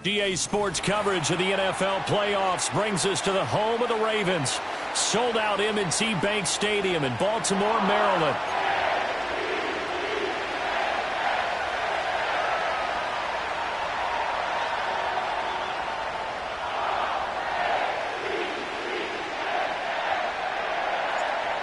EA Sports coverage of the NFL playoffs brings us to the home of the Ravens. Sold out M&T Bank Stadium in Baltimore, Maryland.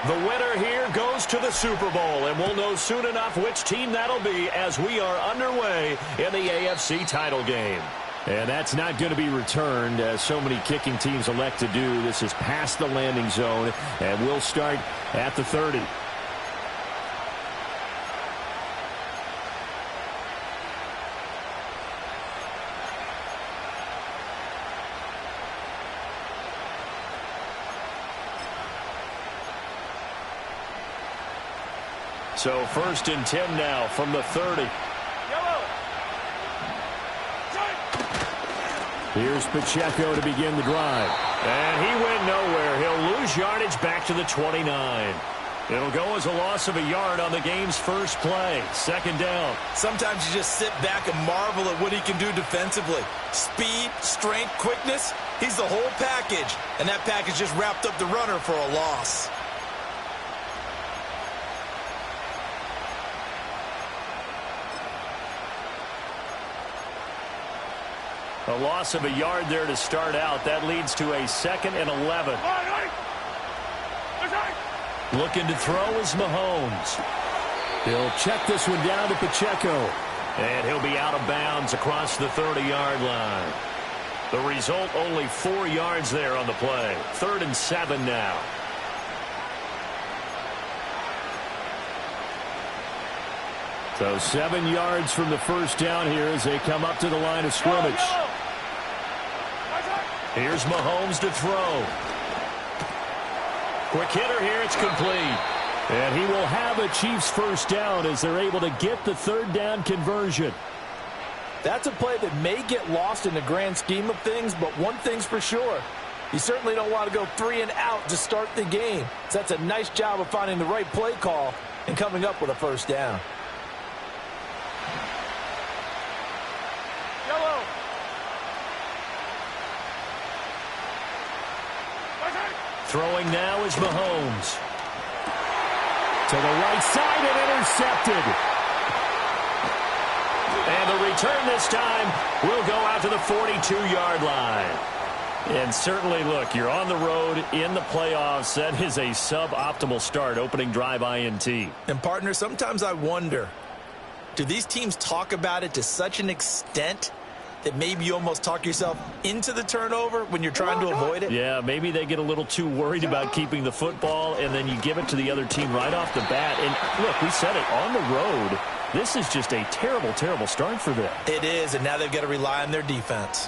The winner here goes to the Super Bowl, and we'll know soon enough which team that'll be as we are underway in the AFC title game. And that's not going to be returned, as so many kicking teams elect to do. This is past the landing zone, and we'll start at the 30. So 1st and 10 now from the 30. Here's Pacheco to begin the drive. And he went nowhere. He'll lose yardage back to the 29. It'll go as a loss of a yard on the game's first play. 2nd down. Sometimes you just sit back and marvel at what he can do defensively. Speed, strength, quickness. He's the whole package. And that package just wrapped up the runner for a loss. A loss of a yard there to start out. That leads to a 2nd and 11. Looking to throw is Mahomes. He'll check this one down to Pacheco. And he'll be out of bounds across the 30-yard line. The result, only 4 yards there on the play. 3rd and 7 now. So 7 yards from the first down here as they come up to the line of scrimmage. Here's Mahomes to throw. Quick hitter here, it's complete. And he will have a Chiefs first down as they're able to get the 3rd down conversion. That's a play that may get lost in the grand scheme of things, but one thing's for sure. You certainly don't want to go 3 and out to start the game. So that's a nice job of finding the right play call and coming up with a first down. Throwing now is Mahomes. To the right side and intercepted. And the return this time will go out to the 42-yard line. And certainly, look, you're on the road in the playoffs. That is a suboptimal start, opening drive INT. And, partner, sometimes I wonder, do these teams talk about it to such an extent that maybe you almost talk yourself into the turnover when you're trying to avoid it? Yeah, maybe they get a little too worried about keeping the football, and then you give it to the other team right off the bat. And, look, we said it, on the road, this is just a terrible, terrible start for them. It is, and now they've got to rely on their defense.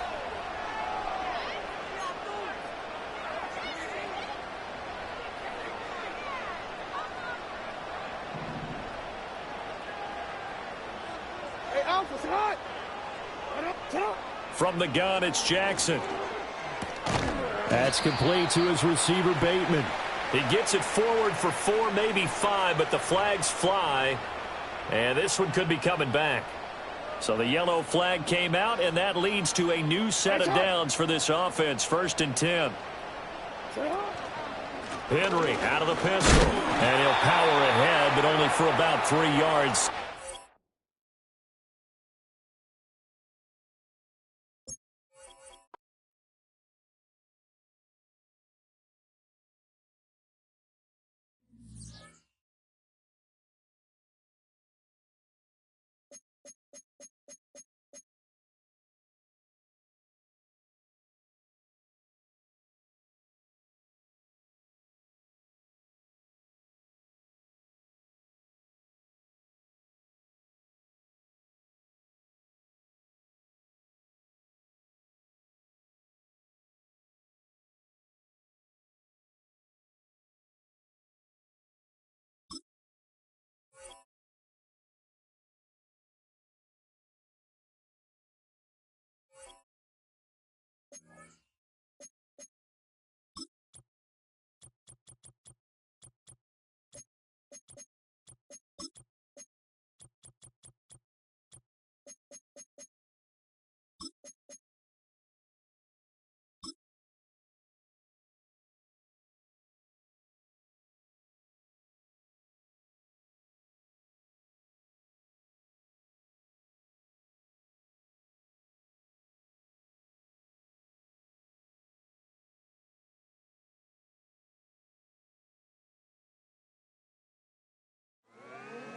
From the gun, it's Jackson. That's complete to his receiver, Bateman. He gets it forward for 4, maybe 5, but the flags fly. And this one could be coming back. So the yellow flag came out, and that leads to a new set of downs for this offense. 1st and 10. Henry out of the pistol. And he'll power ahead, but only for about 3 yards.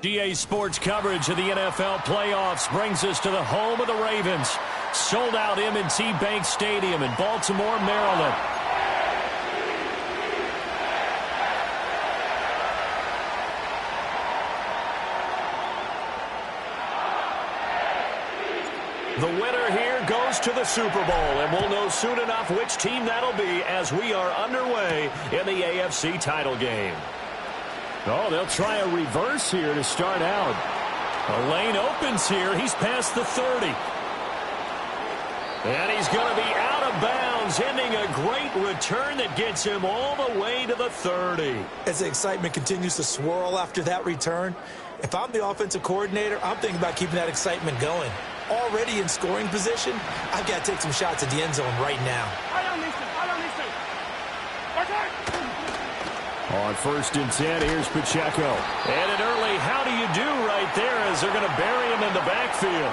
GA Sports coverage of the NFL playoffs brings us to the home of the Ravens. Sold out M&T Bank Stadium in Baltimore, Maryland. The winner here goes to the Super Bowl, and we'll know soon enough which team that'll be as we are underway in the AFC title game. Oh, they'll try a reverse here to start out. A lane opens here. He's past the 30. And he's going to be out of bounds, ending a great return that gets him all the way to the 30. As the excitement continues to swirl after that return, if I'm the offensive coordinator, I'm thinking about keeping that excitement going. Already in scoring position, I've got to take some shots at the end zone right now. On 1st and 10, here's Pacheco. And an early how do you do right there as they're going to bury him in the backfield.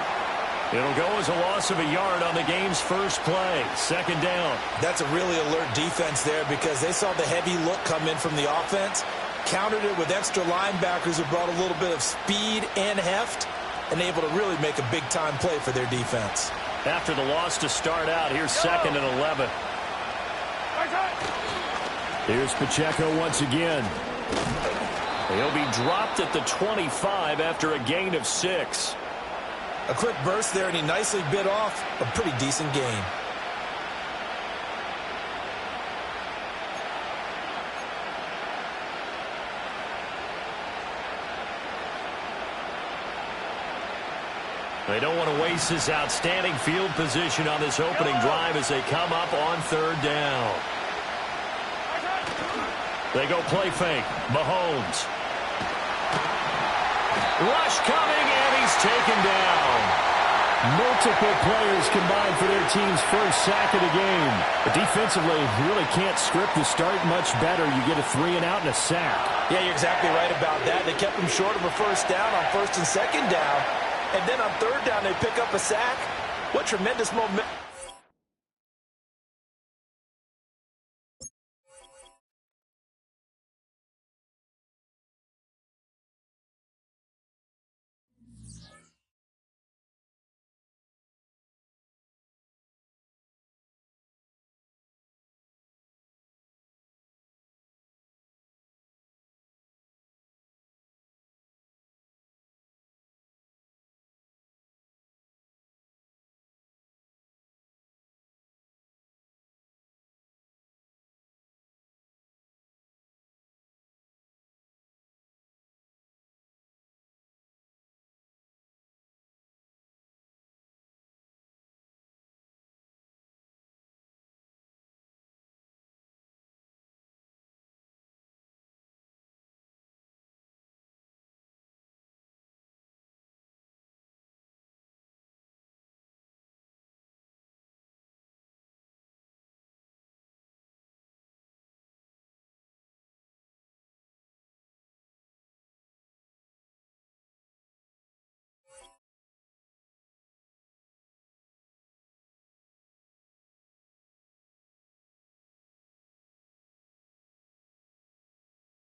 It'll go as a loss of a yard on the game's first play. 2nd down. That's a really alert defense there because they saw the heavy look come in from the offense, countered it with extra linebackers who brought a little bit of speed and heft, and able to really make a big-time play for their defense. After the loss to start out, here's 2nd and 11. Here's Pacheco once again. He'll be dropped at the 25 after a gain of 6. A quick burst there, and he nicely bit off a pretty decent gain. They don't want to waste this outstanding field position on this opening drive as they come up on 3rd down. They go play fake. Mahomes. Rush coming, and he's taken down. Multiple players combined for their team's first sack of the game. But defensively, you really can't script the start much better. You get a 3 and out and a sack. Yeah, you're exactly right about that. They kept them short of a 1st down on 1st and 2nd down. And then on 3rd down, they pick up a sack. What tremendous momentum.